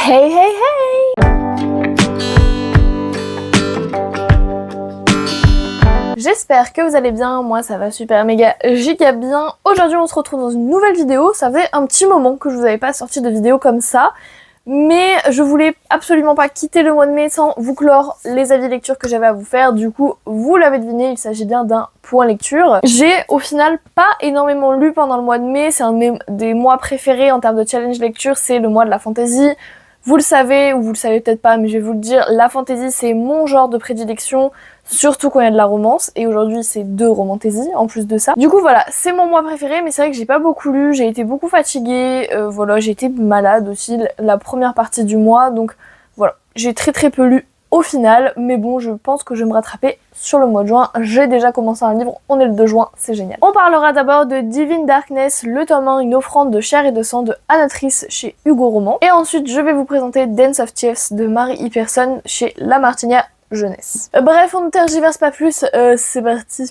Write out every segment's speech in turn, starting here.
Hey hey hey! J'espère que vous allez bien, moi ça va super méga giga bien. Aujourd'hui on se retrouve dans une nouvelle vidéo, ça faisait un petit moment que je vous avais pas sorti de vidéo comme ça. Mais je voulais absolument pas quitter le mois de mai sans vous clore les avis lecture que j'avais à vous faire. Du coup, vous l'avez deviné, il s'agit bien d'un point lecture. J'ai au final pas énormément lu pendant le mois de mai. C'est un des mois préférés en termes de challenge lecture, c'est le mois de la fantasy. Vous le savez, ou vous le savez peut-être pas, mais je vais vous le dire, la fantasy c'est mon genre de prédilection, surtout quand il y a de la romance, et aujourd'hui c'est 2 romantasy en plus de ça. Du coup voilà, c'est mon mois préféré, mais c'est vrai que j'ai pas beaucoup lu, j'ai été beaucoup fatiguée, voilà, j'ai été malade aussi la première partie du mois, donc voilà, j'ai très peu lu au final, mais bon, je pense que je vais me rattraper sur le mois de juin. J'ai déjà commencé un livre, on est le 2 juin, c'est génial. On parlera d'abord de Divine Darkness, le tome 1, une offrande de chair et de sang de Anatrice chez Hugo Roman. Et ensuite, je vais vous présenter Dance of Tears de Marie Hyperson chez La Martinière Jeunesse. Bref, on ne tergiverse pas plus, c'est parti.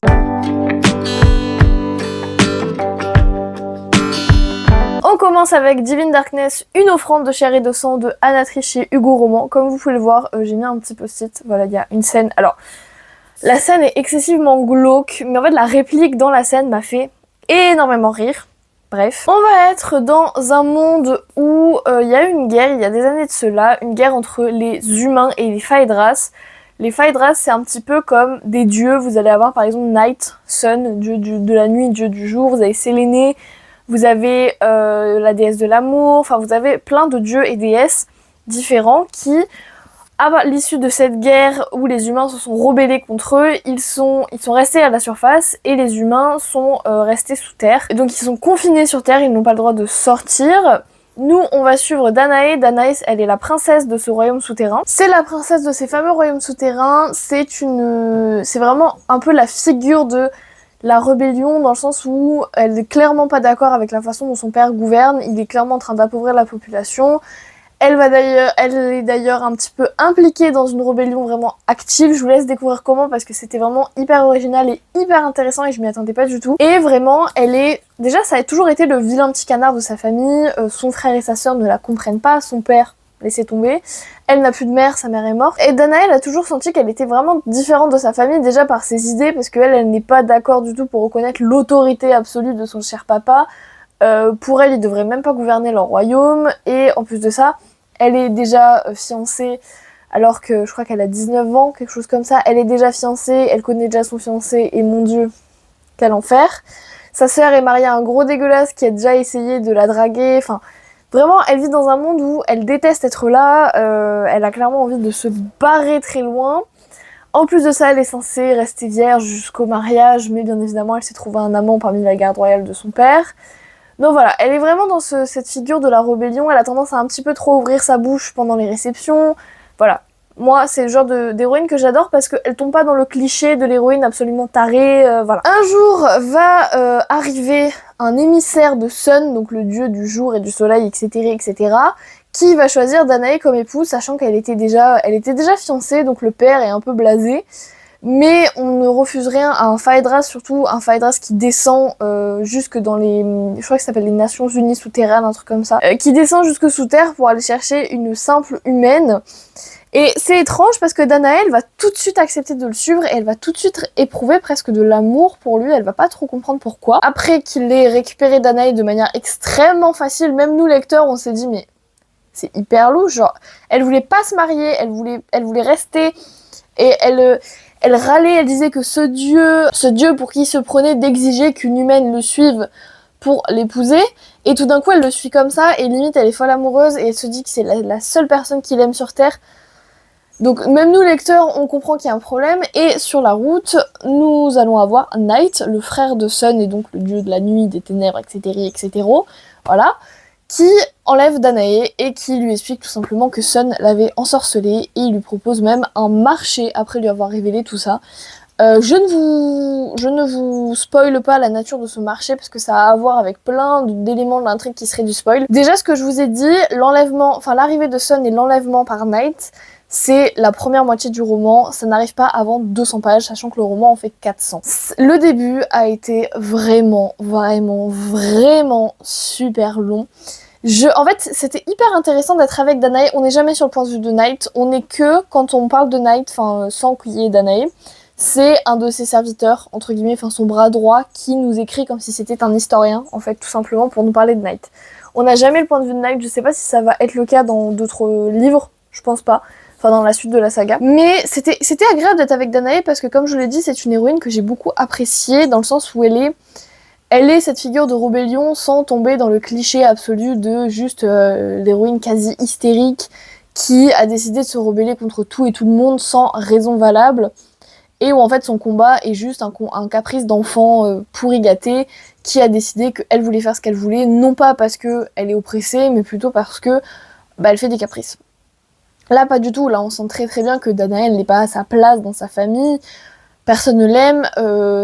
On commence avec Divine Darkness, une offrande de chair et de sang de Anatrice chez Hugo Roman. Comme vous pouvez le voir, j'ai mis un petit post-it, voilà, il y a une scène. Alors, la scène est excessivement glauque, mais en fait la réplique dans la scène m'a fait énormément rire. Bref. On va être dans un monde où il y a eu une guerre, il y a des années de cela, une guerre entre les humains et les Phaedras. Les Phaedras, c'est un petit peu comme des dieux. Vous allez avoir par exemple Night, Sun, dieu de la nuit, dieu du jour. Vous avez Sélénée, vous avez la déesse de l'amour. Enfin, vous avez plein de dieux et déesses différents qui, à l'issue de cette guerre où les humains se sont rebellés contre eux, ils sont restés à la surface et les humains sont restés sous terre. Et donc ils sont confinés sur terre, ils n'ont pas le droit de sortir. Nous, on va suivre Danae. Danae, elle est la princesse de ce royaume souterrain. C'est la princesse de ces fameux royaumes souterrains. C'est vraiment un peu la figure de la rébellion, dans le sens où elle est clairement pas d'accord avec la façon dont son père gouverne. Il est clairement en train d'appauvrir la population. Elle est d'ailleurs un petit peu impliquée dans une rébellion vraiment active. Je vous laisse découvrir comment, parce que c'était vraiment hyper original et hyper intéressant et je m'y attendais pas du tout. Et vraiment, déjà ça a toujours été le vilain petit canard de sa famille. Son frère et sa sœur ne la comprennent pas, son père laissez tomber. Elle n'a plus de mère, sa mère est morte. Et Danae, elle a toujours senti qu'elle était vraiment différente de sa famille, déjà par ses idées, parce qu'elle n'est pas d'accord du tout pour reconnaître l'autorité absolue de son cher papa. Pour elle, il devrait même pas gouverner leur royaume. Et en plus de ça, elle est déjà fiancée, alors que je crois qu'elle a 19 ans, quelque chose comme ça. Elle est déjà fiancée, elle connaît déjà son fiancé, et mon dieu, quel enfer. Sa sœur est mariée à un gros dégueulasse qui a déjà essayé de la draguer. Enfin, vraiment, elle vit dans un monde où elle déteste être là. Elle a clairement envie de se barrer très loin. En plus de ça, elle est censée rester vierge jusqu'au mariage, mais bien évidemment, elle s'est trouvée un amant parmi la garde royale de son père. Donc voilà, elle est vraiment dans cette figure de la rébellion. Elle a tendance à un petit peu trop ouvrir sa bouche pendant les réceptions. Voilà, moi c'est le genre d'héroïne que j'adore parce qu'elle tombe pas dans le cliché de l'héroïne absolument tarée, voilà. Un jour va arriver un émissaire de Sun, donc le dieu du jour et du soleil, etc., qui va choisir Danae comme épouse, sachant qu'elle était déjà fiancée, donc le père est un peu blasé. Mais on ne refuse rien à un Phaedras, surtout un Phaedras qui descend jusque dans je crois que ça s'appelle les Nations Unies souterraines, un truc comme ça, qui descend jusque sous terre pour aller chercher une simple humaine. Et c'est étrange parce que Danae, elle va tout de suite accepter de le suivre et elle va tout de suite éprouver presque de l'amour pour lui, elle va pas trop comprendre pourquoi. Après qu'il ait récupéré Danae de manière extrêmement facile, même nous lecteurs, on s'est dit mais c'est hyper louche, genre elle voulait pas se marier, elle voulait rester, et elle râlait, elle disait que ce dieu pour qui il se prenait d'exiger qu'une humaine le suive pour l'épouser, et tout d'un coup elle le suit comme ça, et limite elle est folle amoureuse, et elle se dit que c'est la seule personne qu'il aime sur Terre. Donc même nous lecteurs, on comprend qu'il y a un problème, et sur la route, nous allons avoir Night, le frère de Sun, et donc le dieu de la nuit, des ténèbres, etc., voilà, qui enlève Danae et qui lui explique tout simplement que Sun l'avait ensorcelée, et il lui propose même un marché après lui avoir révélé tout ça. Je ne vous spoile pas la nature de ce marché parce que ça a à voir avec plein d'éléments de l'intrigue qui seraient du spoil. Déjà, ce que je vous ai dit, l'arrivée de Sun et l'enlèvement par Night, c'est la première moitié du roman, ça n'arrive pas avant 200 pages, sachant que le roman en fait 400. Le début a été vraiment super long. En fait, c'était hyper intéressant d'être avec Danae. On n'est jamais sur le point de vue de Night. On n'est que, quand on parle de Night, enfin, sans qu'il y ait Danae, c'est un de ses serviteurs, entre guillemets, enfin son bras droit, qui nous écrit comme si c'était un historien, en fait, tout simplement, pour nous parler de Night. On n'a jamais le point de vue de Night. Je sais pas si ça va être le cas dans d'autres livres. Je pense pas. Enfin, dans la suite de la saga. Mais c'était agréable d'être avec Danae parce que, comme je l'ai dit, c'est une héroïne que j'ai beaucoup appréciée, dans le sens où elle est cette figure de rébellion sans tomber dans le cliché absolu de juste l'héroïne quasi hystérique qui a décidé de se rebeller contre tout et tout le monde sans raison valable, et où en fait son combat est juste un caprice d'enfant pourri gâté qui a décidé qu'elle voulait faire ce qu'elle voulait, non pas parce qu'elle est oppressée, mais plutôt parce que elle fait des caprices. Là, pas du tout. Là, on sent très très bien que Danae, elle n'est pas à sa place dans sa famille. Personne ne l'aime.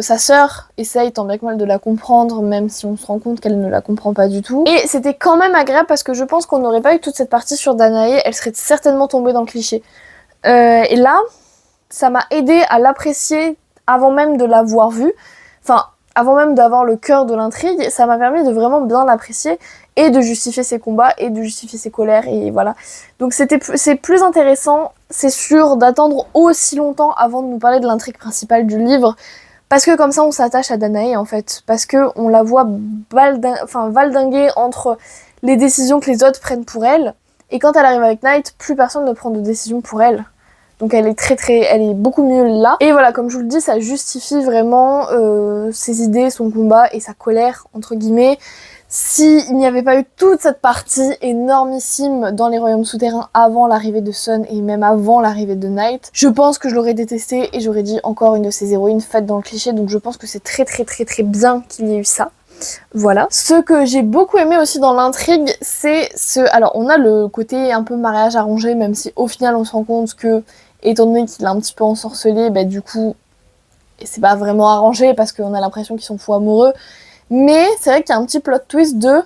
Sa sœur essaye tant bien que mal de la comprendre, même si on se rend compte qu'elle ne la comprend pas du tout. Et c'était quand même agréable parce que je pense qu'on n'aurait pas eu toute cette partie sur Danae. Elle serait certainement tombée dans le cliché. Et là, ça m'a aidé à l'apprécier avant même de l'avoir vue. Enfin, avant même d'avoir le cœur de l'intrigue, ça m'a permis de vraiment bien l'apprécier et de justifier ses combats et de justifier ses colères, et voilà. Donc c'est plus intéressant, c'est sûr, d'attendre aussi longtemps avant de nous parler de l'intrigue principale du livre, parce que comme ça on s'attache à Danae en fait, parce que on la voit valdinguer entre les décisions que les autres prennent pour elle, et quand elle arrive avec Night, plus personne ne prend de décision pour elle. Donc elle est beaucoup mieux là. Et voilà, comme je vous le dis, ça justifie vraiment ses idées, son combat et sa colère, entre guillemets. S'il n'y avait pas eu toute cette partie énormissime dans les royaumes souterrains avant l'arrivée de Sun et même avant l'arrivée de Night, je pense que je l'aurais détesté et j'aurais dit encore une de ces héroïnes faites dans le cliché. Donc je pense que c'est très très très très bien qu'il y ait eu ça. Voilà. Ce que j'ai beaucoup aimé aussi dans l'intrigue, c'est alors on a le côté un peu mariage arrangé, même si au final on se rend compte que, étant donné qu'il est un petit peu ensorcelé, du coup, c'est pas vraiment arrangé parce qu'on a l'impression qu'ils sont fous amoureux. Mais c'est vrai qu'il y a un petit plot twist de...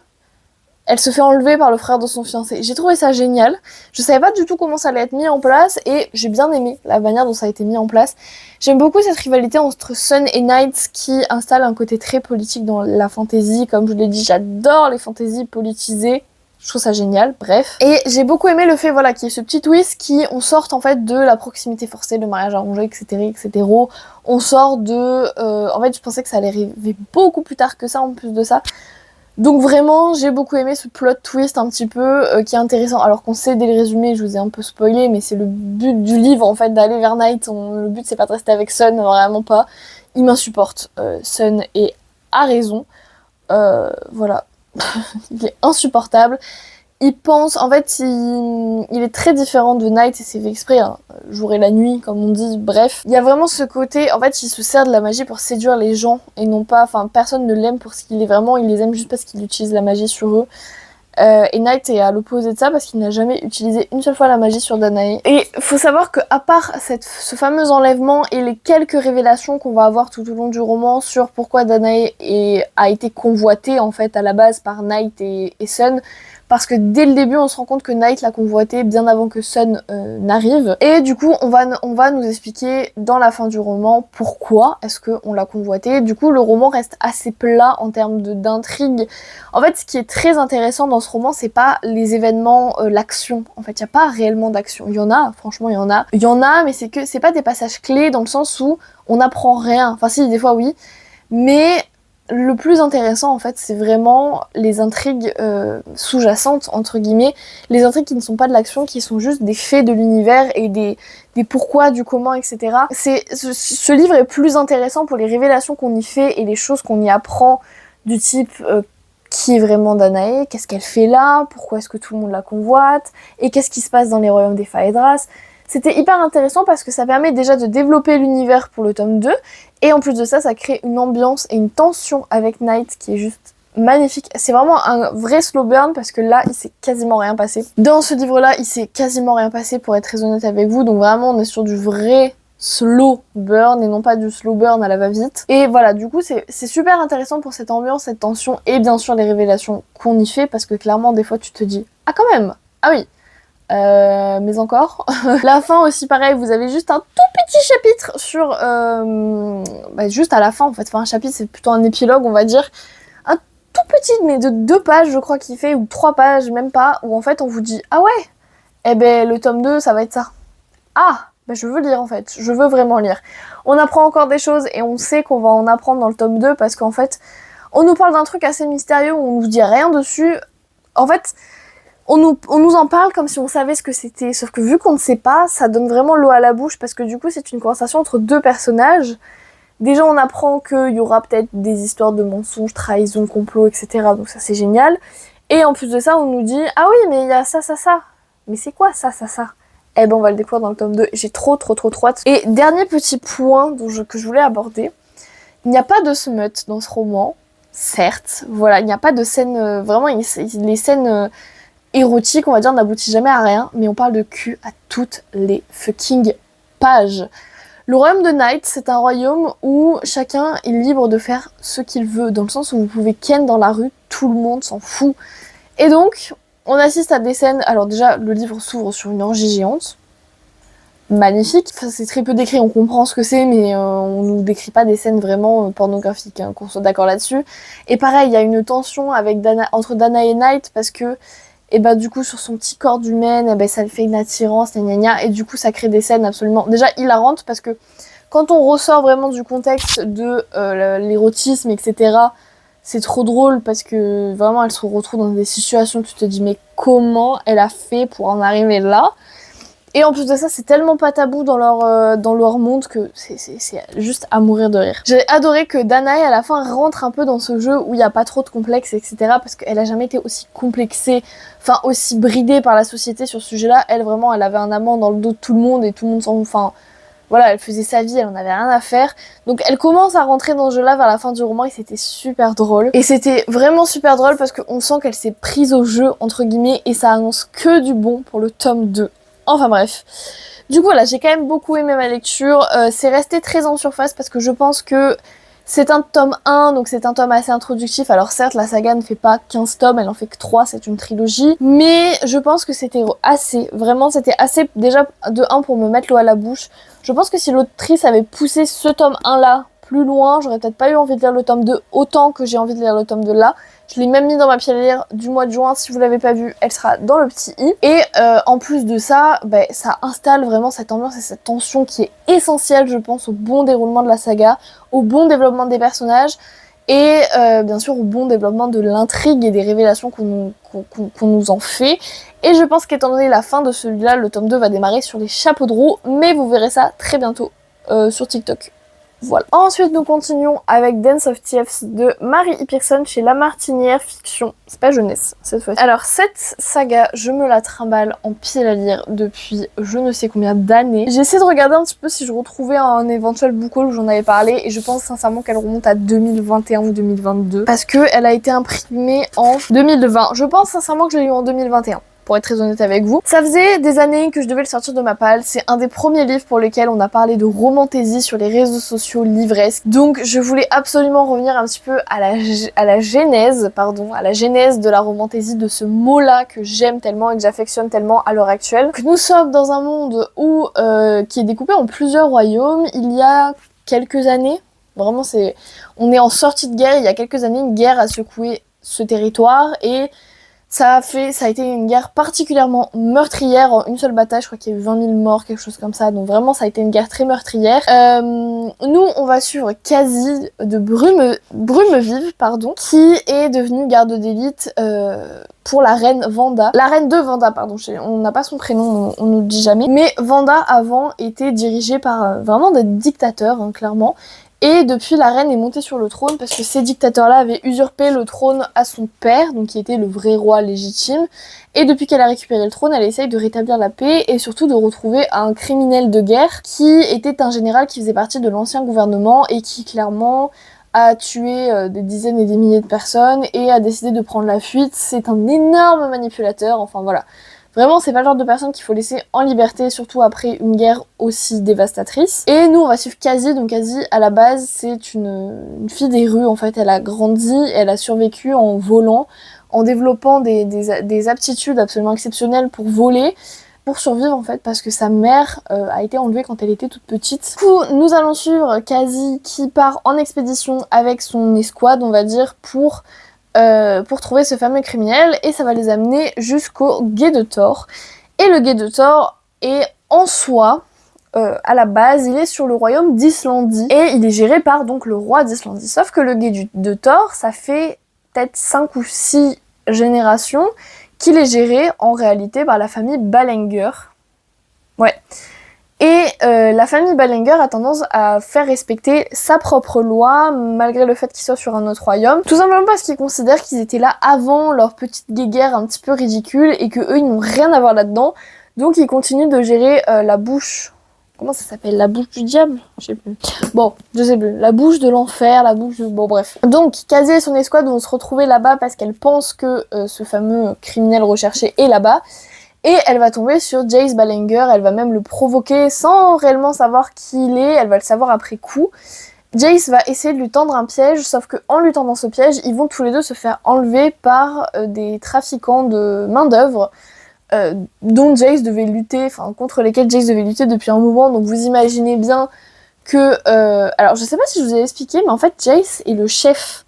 Elle se fait enlever par le frère de son fiancé. J'ai trouvé ça génial. Je savais pas du tout comment ça allait être mis en place et j'ai bien aimé la manière dont ça a été mis en place. J'aime beaucoup cette rivalité entre Sun et Night qui installe un côté très politique dans la fantasy. Comme je l'ai dit, j'adore les fantaisies politisées. Je trouve ça génial, bref. Et j'ai beaucoup aimé le fait, voilà, qu'il y ait ce petit twist on sorte en fait de la proximité forcée, le mariage arrangé, etc., etc. On sort de... en fait, je pensais que ça allait arriver beaucoup plus tard que ça, en plus de ça. Donc vraiment, j'ai beaucoup aimé ce plot twist un petit peu, qui est intéressant. Alors qu'on sait dès le résumé, je vous ai un peu spoilé, mais c'est le but du livre, en fait, d'aller vers Night. Le but, c'est pas de rester avec Sun, vraiment pas. Il m'insupporte, Sun, et a raison. Voilà. Il est insupportable. Il pense, en fait, il est très différent de Night, et c'est fait exprès, hein, jour et la nuit, comme on dit, bref. Il y a vraiment ce côté, en fait, il se sert de la magie pour séduire les gens, et non pas, enfin, personne ne l'aime pour ce qu'il est vraiment, il les aime juste parce qu'il utilise la magie sur eux. Et Night est à l'opposé de ça parce qu'il n'a jamais utilisé une seule fois la magie sur Danae. Et faut savoir qu'à part ce fameux enlèvement et les quelques révélations qu'on va avoir tout au long du roman sur pourquoi Danae a été convoitée en fait à la base par Night et Sun, parce que dès le début on se rend compte que Night l'a convoitée bien avant que Sun n'arrive. Et du coup on va nous expliquer dans la fin du roman pourquoi est-ce qu'on l'a convoitée. Du coup le roman reste assez plat en termes d'intrigue. En fait ce qui est très intéressant dans ce roman, c'est pas les événements, l'action. En fait il n'y a pas réellement d'action. Il y en a, franchement il y en a. Il y en a, mais c'est pas des passages clés dans le sens où on n'apprend rien. Enfin si, des fois oui. Mais le plus intéressant en fait c'est vraiment les intrigues sous-jacentes entre guillemets, les intrigues qui ne sont pas de l'action, qui sont juste des faits de l'univers et des pourquoi, du comment, etc. Ce livre est plus intéressant pour les révélations qu'on y fait et les choses qu'on y apprend, du type qui est vraiment Danae, qu'est-ce qu'elle fait là, pourquoi est-ce que tout le monde la convoite, et qu'est-ce qui se passe dans les royaumes des Phaedras. C'était hyper intéressant parce que ça permet déjà de développer l'univers pour le tome 2, et en plus de ça, ça crée une ambiance et une tension avec Night qui est juste magnifique. C'est vraiment un vrai slow burn parce que là, il s'est quasiment rien passé. Dans ce livre-là, il s'est quasiment rien passé pour être très honnête avec vous, donc vraiment on est sur du vrai slow burn et non pas du slow burn à la va-vite. Et voilà, du coup c'est super intéressant pour cette ambiance, cette tension et bien sûr les révélations qu'on y fait parce que clairement des fois tu te dis « Ah quand même, ah oui !» mais encore. La fin aussi pareil, vous avez juste un tout petit chapitre sur... juste à la fin en fait, enfin un chapitre c'est plutôt un épilogue on va dire. Un tout petite, mais de 2 pages, je crois qu'il fait, ou 3 pages, même pas, où en fait on vous dit « Ah ouais, eh ben le tome 2, ça va être ça. » Ah, ben je veux lire en fait, je veux vraiment lire. On apprend encore des choses et on sait qu'on va en apprendre dans le tome 2 parce qu'en fait, on nous parle d'un truc assez mystérieux où on nous dit rien dessus. En fait, on nous en parle comme si on savait ce que c'était, sauf que vu qu'on ne sait pas, ça donne vraiment l'eau à la bouche parce que du coup c'est une conversation entre 2 personnages. Déjà on apprend qu'il y aura peut-être des histoires de mensonges, trahison, complot, etc. Donc ça c'est génial. Et en plus de ça on nous dit « Ah oui mais il y a ça, ça, ça. » Mais c'est quoi ça, ça, ça? Eh ben on va le découvrir dans le tome 2. J'ai trop hâte. Et dernier petit point que je voulais aborder. Il n'y a pas de smut dans ce roman. Certes, voilà, il n'y a pas de scène... vraiment, les scènes érotiques, on va dire, n'aboutissent jamais à rien. Mais on parle de cul à toutes les fucking pages. Le royaume de Night, c'est un royaume où chacun est libre de faire ce qu'il veut. Dans le sens où vous pouvez ken dans la rue, tout le monde s'en fout. Et donc... on assiste à des scènes... Alors déjà, le livre s'ouvre sur une orgie géante. Magnifique. Enfin, c'est très peu décrit, on comprend ce que c'est, mais on nous décrit pas des scènes vraiment pornographiques, hein, qu'on soit d'accord là-dessus. Et pareil, il y a une tension avec entre Dana et Night, parce que, et bah du coup, sur son petit corps d'humaine, eh ben, ça fait une attirance, gna gna gna, et du coup, ça crée des scènes absolument... déjà hilarantes, parce que quand on ressort vraiment du contexte de l'érotisme, etc., c'est trop drôle parce que vraiment elle se retrouve dans des situations où tu te dis mais comment elle a fait pour en arriver là? Et en plus de ça c'est tellement pas tabou dans leur monde que c'est juste à mourir de rire. J'ai adoré que Danae à la fin rentre un peu dans ce jeu où il n'y a pas trop de complexes, etc. parce qu'elle a jamais été aussi complexée, enfin aussi bridée par la société sur ce sujet-là. Elle vraiment elle avait un amant dans le dos de tout le monde et tout le monde s'en... enfin... voilà, elle faisait sa vie, elle en avait rien à faire. Donc elle commence à rentrer dans ce jeu-là vers la fin du roman et c'était super drôle. Et c'était vraiment super drôle parce qu'on sent qu'elle s'est prise au jeu, entre guillemets, et ça annonce que du bon pour le tome 2. Enfin bref. Du coup, voilà, j'ai quand même beaucoup aimé ma lecture. C'est resté très en surface parce que je pense que c'est un tome 1, donc c'est un tome assez introductif. Alors certes, la saga ne fait pas 15 tomes, elle en fait que 3, c'est une trilogie. Mais je pense que c'était assez, vraiment c'était assez, déjà de 1 pour me mettre l'eau à la bouche. Je pense que si l'autrice avait poussé ce tome 1 là plus loin, j'aurais peut-être pas eu envie de lire le tome 2 autant que j'ai envie de lire le tome 2 là. Je l'ai même mis dans ma pile à lire du mois de juin, si vous l'avez pas vu, elle sera dans le petit i. Et en plus de ça, bah, ça installe vraiment cette ambiance et cette tension qui est essentielle, je pense, au bon déroulement de la saga, au bon développement des personnages et bien sûr au bon développement de l'intrigue et des révélations qu'on nous en fait. Et je pense qu'étant donné la fin de celui-là, le tome 2 va démarrer sur les chapeaux de roue, mais vous verrez ça très bientôt sur TikTok. Voilà. Ensuite, nous continuons avec Dance of Thieves de Marie E. Pearson chez La Martinière Fiction. C'est pas jeunesse, cette fois-ci. Alors, cette saga, je me la trimballe en pile à lire depuis je ne sais combien d'années. J'ai essayé de regarder un petit peu si je retrouvais un éventuel book haul où j'en avais parlé, et je pense sincèrement qu'elle remonte à 2021 ou 2022. Parce qu'elle a été imprimée en 2020. Je pense sincèrement que je l'ai lu en 2021. Pour être très honnête avec vous. Ça faisait des années que je devais le sortir de ma palle. C'est un des premiers livres pour lesquels on a parlé de romantaisie sur les réseaux sociaux livresques. Donc je voulais absolument revenir un petit peu à la genèse de la romantaisie, de ce mot-là que j'aime tellement et que j'affectionne tellement à l'heure actuelle. Que nous sommes dans un monde où qui est découpé en plusieurs royaumes. Il y a quelques années, vraiment on est en sortie de guerre. Il y a quelques années, une guerre a secoué ce territoire et ça a été une guerre particulièrement meurtrière en une seule bataille. Je crois qu'il y a eu 20 000 morts, quelque chose comme ça. Donc vraiment, ça a été une guerre très meurtrière. Nous, on va suivre Quasi de Brumevive, qui est devenue garde d'élite pour la reine Vanda. La reine de Vanda, pardon. On n'a pas son prénom, on ne le dit jamais. Mais Vanda, avant, était dirigée par vraiment des dictateurs, hein, clairement. Et depuis, la reine est montée sur le trône parce que ces dictateurs-là avaient usurpé le trône à son père, donc qui était le vrai roi légitime. Et depuis qu'elle a récupéré le trône, elle essaye de rétablir la paix et surtout de retrouver un criminel de guerre qui était un général qui faisait partie de l'ancien gouvernement et qui clairement a tué des dizaines et des milliers de personnes et a décidé de prendre la fuite. C'est un énorme manipulateur, enfin voilà. Vraiment, c'est pas le genre de personne qu'il faut laisser en liberté, surtout après une guerre aussi dévastatrice. Et nous, on va suivre Quasi. Donc Quasi, à la base, c'est une fille des rues, en fait. Elle a grandi, elle a survécu en volant, en développant des aptitudes absolument exceptionnelles pour voler, pour survivre, en fait, parce que sa mère a été enlevée quand elle était toute petite. Du coup, nous allons suivre Quasi qui part en expédition avec son escouade, on va dire, pour pour trouver ce fameux criminel, et ça va les amener jusqu'au Guet de Thor. Et le Guet de Thor est en soi, à la base, il est sur le royaume d'Islandie, et il est géré par donc le roi d'Islandie. Sauf que le Guet de Thor, ça fait peut-être 5 ou 6 générations qu'il est géré en réalité par la famille Ballinger. Ouais. Et la famille Ballinger a tendance à faire respecter sa propre loi, malgré le fait qu'ils soient sur un autre royaume. Tout simplement parce qu'ils considèrent qu'ils étaient là avant leur petite guéguerre un petit peu ridicule et que eux ils n'ont rien à voir là-dedans. Donc ils continuent de gérer la bouche... Comment ça s'appelle? La bouche du diable? Je sais plus. Bon, je sais plus. La bouche de l'enfer, la bouche de... Bon, bref. Donc, Cassie et son escouade vont se retrouver là-bas parce qu'elle pense que ce fameux criminel recherché est là-bas. Et elle va tomber sur Jace Ballinger, elle va même le provoquer sans réellement savoir qui il est, elle va le savoir après coup. Jace va essayer de lui tendre un piège, sauf qu'en lui tendant ce piège, ils vont tous les deux se faire enlever par des trafiquants de main-d'œuvre dont Jace devait lutter, enfin contre lesquels Jace devait lutter depuis un moment. Donc vous imaginez bien que... alors je sais pas si je vous ai expliqué, mais en fait Jace est le chef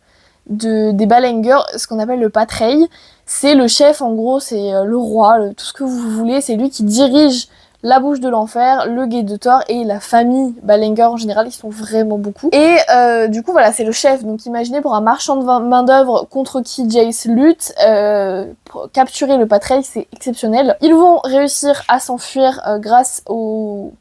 des Ballinger, ce qu'on appelle le Patreil. C'est le chef, en gros, c'est le roi, tout ce que vous voulez. C'est lui qui dirige la bouche de l'enfer, le Guet de Thor et la famille Ballinger en général, ils sont vraiment beaucoup. Et du coup, voilà, c'est le chef. Donc imaginez pour un marchand de main-d'œuvre contre qui Jace lutte, capturer le Patreil, c'est exceptionnel. Ils vont réussir à s'enfuir grâce aux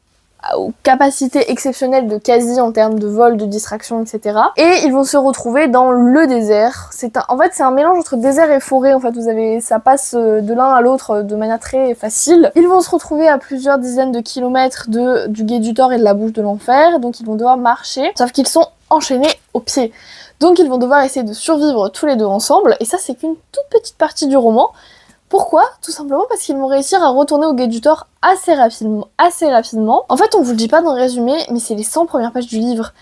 capacités exceptionnelles de Cassie en termes de vol, de distraction, etc. Et ils vont se retrouver dans le désert. En fait, c'est un mélange entre désert et forêt. En fait, ça passe de l'un à l'autre de manière très facile. Ils vont se retrouver à plusieurs dizaines de kilomètres du Guet du Thor et de la bouche de l'enfer. Donc, ils vont devoir marcher. Sauf qu'ils sont enchaînés aux pieds. Donc, ils vont devoir essayer de survivre tous les deux ensemble. Et ça, c'est qu'une toute petite partie du roman. Pourquoi? Tout simplement parce qu'ils vont réussir à retourner au Guet du Thor assez rapidement. En fait, on vous le dit pas dans le résumé, mais c'est les 100 premières pages du livre.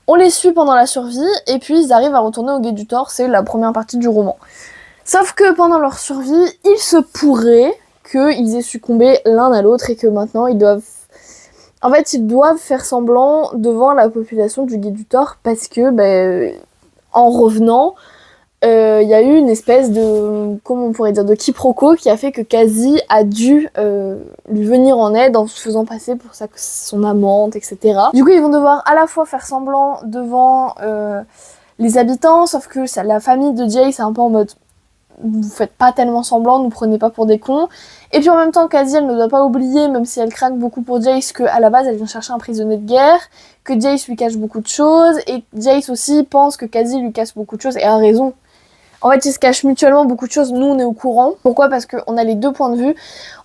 On les suit pendant la survie, et puis ils arrivent à retourner au Guet du Thor, c'est la première partie du roman. Sauf que pendant leur survie, il se pourrait qu'ils aient succombé l'un à l'autre, et que maintenant ils doivent... En fait, ils doivent faire semblant devant la population du Guet du Thor, parce que, en revenant... il y a eu une espèce de, comment on pourrait dire, de quiproquo qui a fait que Cassie a dû lui venir en aide en se faisant passer pour son amante, etc. Du coup, ils vont devoir à la fois faire semblant devant les habitants, sauf que la famille de Jace est un peu en mode vous faites pas tellement semblant, nous prenez pas pour des cons. Et puis en même temps, Cassie, elle ne doit pas oublier, même si elle craque beaucoup pour Jace, qu'à la base, elle vient chercher un prisonnier de guerre, que Jace lui cache beaucoup de choses, et Jace aussi pense que Cassie lui cache beaucoup de choses, et a raison. En fait, ils se cachent mutuellement beaucoup de choses, nous on est au courant. Pourquoi? Parce qu'on a les deux points de vue.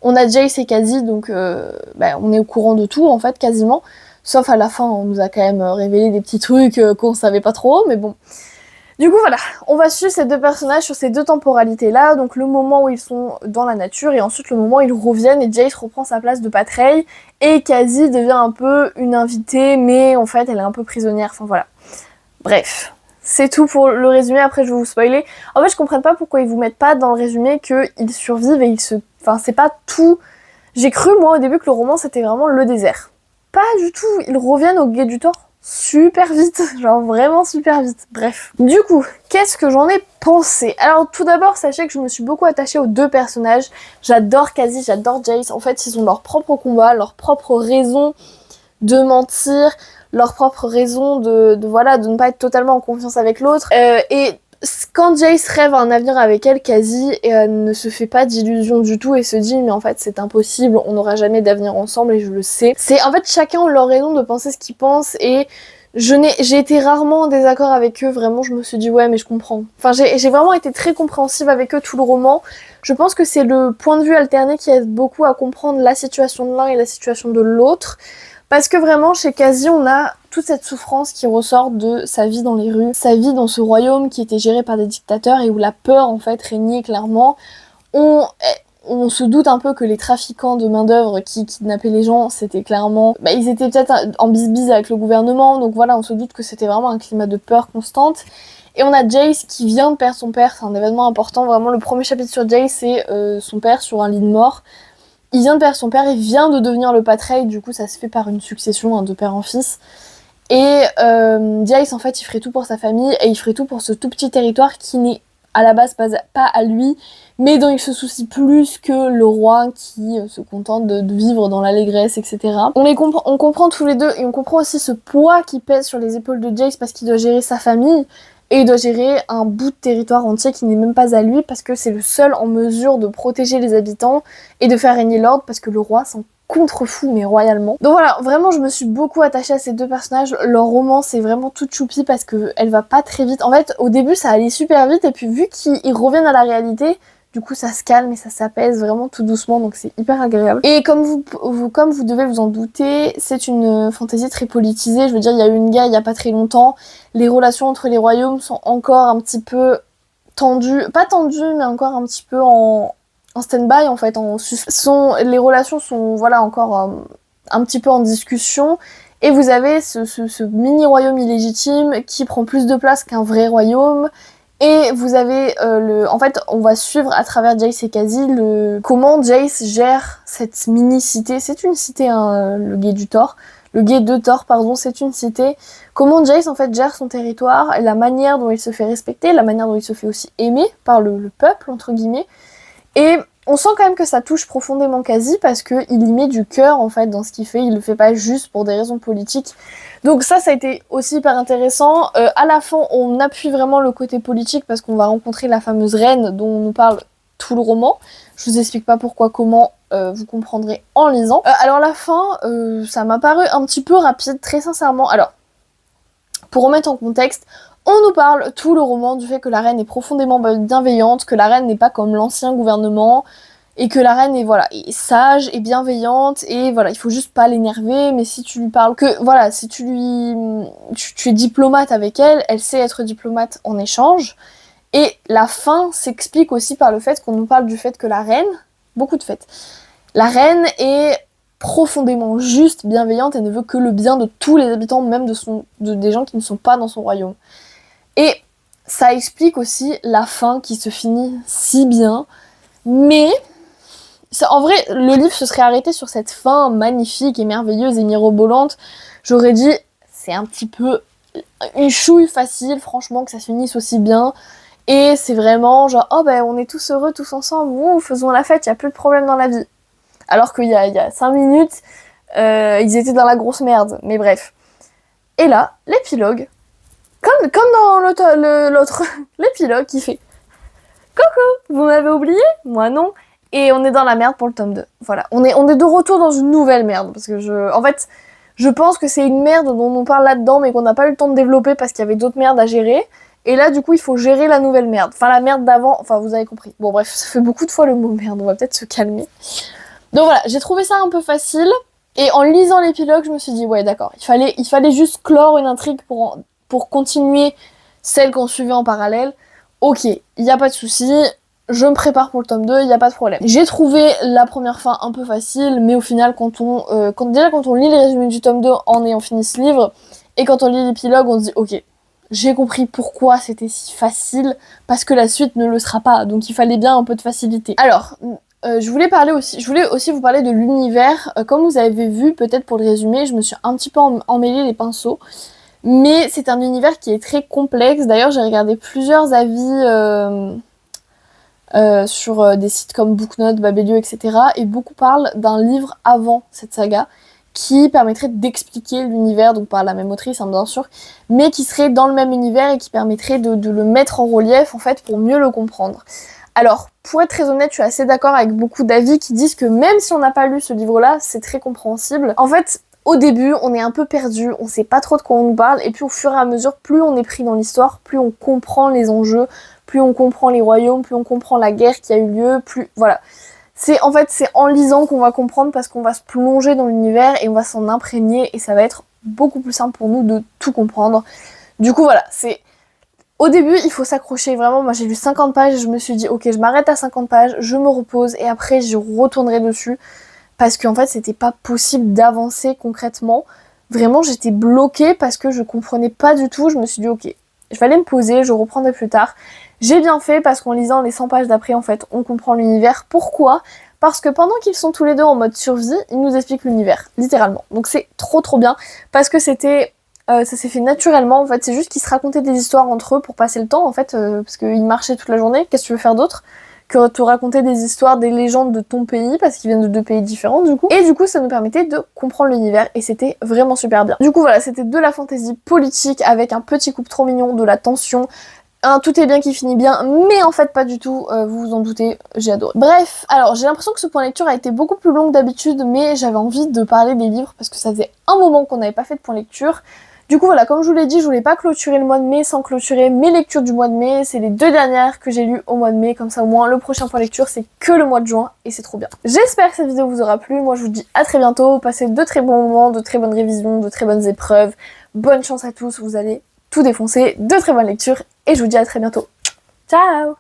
On a Jace et Cassie, donc on est au courant de tout en fait, quasiment. Sauf à la fin, on nous a quand même révélé des petits trucs qu'on savait pas trop, mais bon. Du coup voilà, on va suivre ces deux personnages sur ces deux temporalités là, donc le moment où ils sont dans la nature et ensuite le moment où ils reviennent et Jace reprend sa place de Patreil et Cassie devient un peu une invitée mais en fait elle est un peu prisonnière, enfin voilà. Bref. C'est tout pour le résumé, après je vais vous spoiler. En fait je comprends pas pourquoi ils vous mettent pas dans le résumé qu'ils survivent et Enfin c'est pas tout... J'ai cru moi au début que le roman c'était vraiment le désert. Pas du tout, ils reviennent au Guet du Thor super vite, genre vraiment super vite. Bref. Du coup, qu'est-ce que j'en ai pensé? Alors tout d'abord, sachez que je me suis beaucoup attachée aux deux personnages. J'adore Cassie, j'adore Jace. En fait, ils ont leur propre combat, leur propre raison de mentir, leur propre raison de ne pas être totalement en confiance avec l'autre. Et quand Jace rêve un avenir avec elle, Cassie ne se fait pas d'illusions du tout et se dit mais en fait c'est impossible, on n'aura jamais d'avenir ensemble et je le sais. C'est en fait chacun a leur raison de penser ce qu'ils pensent et j'ai été rarement en désaccord avec eux, vraiment je me suis dit ouais mais je comprends. Enfin j'ai vraiment été très compréhensive avec eux tout le roman. Je pense que c'est le point de vue alterné qui aide beaucoup à comprendre la situation de l'un et la situation de l'autre. Parce que vraiment, chez Cassie, on a toute cette souffrance qui ressort de sa vie dans les rues, sa vie dans ce royaume qui était géré par des dictateurs et où la peur, en fait, régnait clairement. On se doute un peu que les trafiquants de main-d'œuvre qui kidnappaient les gens, c'était clairement... ils étaient peut-être en bisbise avec le gouvernement, donc voilà, on se doute que c'était vraiment un climat de peur constante. Et on a Jace qui vient de perdre son père, c'est un événement important, vraiment le premier chapitre sur Jace, c'est son père sur un lit de mort. Il vient de perdre son père, il vient de devenir le Patreil, du coup ça se fait par une succession de père en fils. Et Jace en fait il ferait tout pour sa famille et il ferait tout pour ce tout petit territoire qui n'est à la base pas à lui, mais dont il se soucie plus que le roi qui se contente de vivre dans l'allégresse, etc. On comprend tous les deux, et on comprend aussi ce poids qui pèse sur les épaules de Jace parce qu'il doit gérer sa famille, et il doit gérer un bout de territoire entier qui n'est même pas à lui, parce que c'est le seul en mesure de protéger les habitants et de faire régner l'ordre, parce que le roi s'en contrefou, mais royalement. Donc voilà, vraiment je me suis beaucoup attachée à ces deux personnages. Leur romance est vraiment toute choupie parce que elle va pas très vite. En fait, au début ça allait super vite, et puis vu qu'ils reviennent à la réalité, du coup ça se calme et ça s'apaise vraiment tout doucement, donc c'est hyper agréable. Et comme vous devez vous en douter, c'est une fantaisie très politisée. Je veux dire, il y a eu une guerre il y a pas très longtemps, les relations entre les royaumes sont encore un petit peu tendues, pas tendues, mais encore un petit peu en stand-by en fait, les relations sont voilà encore un petit peu en discussion, et vous avez ce mini royaume illégitime qui prend plus de place qu'un vrai royaume, et vous avez en fait on va suivre à travers Jace et Kha'Zix comment Jace gère cette mini cité. C'est une cité hein, le guet de Thor, pardon, c'est une cité. Comment Jace en fait gère son territoire, et la manière dont il se fait respecter, la manière dont il se fait aussi aimer par le peuple entre guillemets. Et on sent quand même que ça touche profondément Kha'Zix parce qu'il y met du cœur en fait dans ce qu'il fait, il le fait pas juste pour des raisons politiques. Donc ça a été aussi hyper intéressant. À la fin, on appuie vraiment le côté politique parce qu'on va rencontrer la fameuse reine dont on nous parle tout le roman. Je vous explique pas pourquoi, comment, vous comprendrez en lisant. Alors la fin, ça m'a paru un petit peu rapide, très sincèrement. Alors, pour remettre en contexte, on nous parle tout le roman du fait que la reine est profondément bienveillante, que la reine n'est pas comme l'ancien gouvernement, et que la reine est sage et bienveillante, et voilà, il faut juste pas l'énerver, mais si tu lui parles si tu es diplomate avec elle, elle sait être diplomate en échange. Et la fin s'explique aussi par le fait qu'on nous parle du fait que la reine, beaucoup de faits, la reine est profondément juste, bienveillante, et ne veut que le bien de tous les habitants, même des gens qui ne sont pas dans son royaume. Et ça explique aussi la fin qui se finit si bien, mais en vrai, le livre se serait arrêté sur cette fin magnifique et merveilleuse et mirobolante. J'aurais dit, c'est un petit peu une chouille facile, franchement, que ça se finisse aussi bien. Et c'est vraiment genre, oh ben on est tous heureux, tous ensemble, ouh, faisons la fête, il n'y a plus de problème dans la vie. Alors qu'il y a 5 minutes, ils étaient dans la grosse merde, mais bref. Et là, l'épilogue, comme dans l'autre, l'épilogue qui fait « Coucou, vous m'avez oublié ? Moi non !» Et on est dans la merde pour le tome 2. Voilà, on est de retour dans une nouvelle merde, parce que je pense que c'est une merde dont on parle là-dedans, mais qu'on n'a pas eu le temps de développer parce qu'il y avait d'autres merdes à gérer. Et là, du coup, il faut gérer la nouvelle merde. Enfin, la merde d'avant, enfin, vous avez compris. Bon, bref, ça fait beaucoup de fois le mot merde, on va peut-être se calmer. Donc voilà, j'ai trouvé ça un peu facile, et en lisant l'épilogue, je me suis dit, ouais, d'accord, il fallait juste clore une intrigue pour continuer celle qu'on suivait en parallèle. Ok, il n'y a pas de souci, je me prépare pour le tome 2, il n'y a pas de problème. J'ai trouvé la première fin un peu facile, mais au final, quand on lit les résumés du tome 2 en ayant fini ce livre, et quand on lit l'épilogue, on se dit, ok, j'ai compris pourquoi c'était si facile, parce que la suite ne le sera pas, donc il fallait bien un peu de facilité. Alors, je voulais aussi vous parler de l'univers. Comme vous avez vu, peut-être pour le résumé, je me suis un petit peu emmêlé les pinceaux. Mais c'est un univers qui est très complexe. D'ailleurs, j'ai regardé plusieurs avis sur des sites comme Booknote, Babelio, etc. Et beaucoup parlent d'un livre avant cette saga qui permettrait d'expliquer l'univers, donc par la même autrice, hein, bien sûr, mais qui serait dans le même univers et qui permettrait de le mettre en relief, en fait, pour mieux le comprendre. Alors, pour être très honnête, je suis assez d'accord avec beaucoup d'avis qui disent que même si on n'a pas lu ce livre-là, c'est très compréhensible. En fait, au début, on est un peu perdu, on sait pas trop de quoi on nous parle, et puis au fur et à mesure, plus on est pris dans l'histoire, plus on comprend les enjeux, plus on comprend les royaumes, plus on comprend la guerre qui a eu lieu, plus... Voilà. C'est en lisant qu'on va comprendre, parce qu'on va se plonger dans l'univers et on va s'en imprégner, et ça va être beaucoup plus simple pour nous de tout comprendre. Du coup, voilà, au début, il faut s'accrocher, vraiment. Moi, j'ai lu 50 pages et je me suis dit, ok, je m'arrête à 50 pages, je me repose et après, je retournerai dessus. Parce qu'en fait, c'était pas possible d'avancer concrètement. Vraiment, j'étais bloquée parce que je comprenais pas du tout. Je me suis dit, ok, je vais aller me poser, je reprendrai plus tard. J'ai bien fait parce qu'en lisant les 100 pages d'après, en fait, on comprend l'univers. Pourquoi ? Parce que pendant qu'ils sont tous les deux en mode survie, ils nous expliquent l'univers, littéralement. Donc c'est trop bien, parce que c'était Ça s'est fait naturellement en fait, c'est juste qu'ils se racontaient des histoires entre eux pour passer le temps en fait, parce qu'ils marchaient toute la journée, qu'est-ce que tu veux faire d'autre que te raconter des histoires, des légendes de ton pays, parce qu'ils viennent de 2 pays différents du coup. Et du coup ça nous permettait de comprendre l'univers et c'était vraiment super bien. Du coup voilà, c'était de la fantaisie politique avec un petit couple trop mignon, de la tension, un tout est bien qui finit bien, mais en fait pas du tout, vous vous en doutez, j'ai adoré. Bref, alors j'ai l'impression que ce point lecture a été beaucoup plus long que d'habitude, mais j'avais envie de parler des livres parce que ça faisait un moment qu'on n'avait pas fait de point lecture. Du coup voilà, comme je vous l'ai dit, je voulais pas clôturer le mois de mai sans clôturer mes lectures du mois de mai. C'est les 2 dernières que j'ai lues au mois de mai, comme ça au moins le prochain point lecture c'est que le mois de juin et c'est trop bien. J'espère que cette vidéo vous aura plu, moi je vous dis à très bientôt, passez de très bons moments, de très bonnes révisions, de très bonnes épreuves. Bonne chance à tous, vous allez tout défoncer, de très bonnes lectures et je vous dis à très bientôt. Ciao!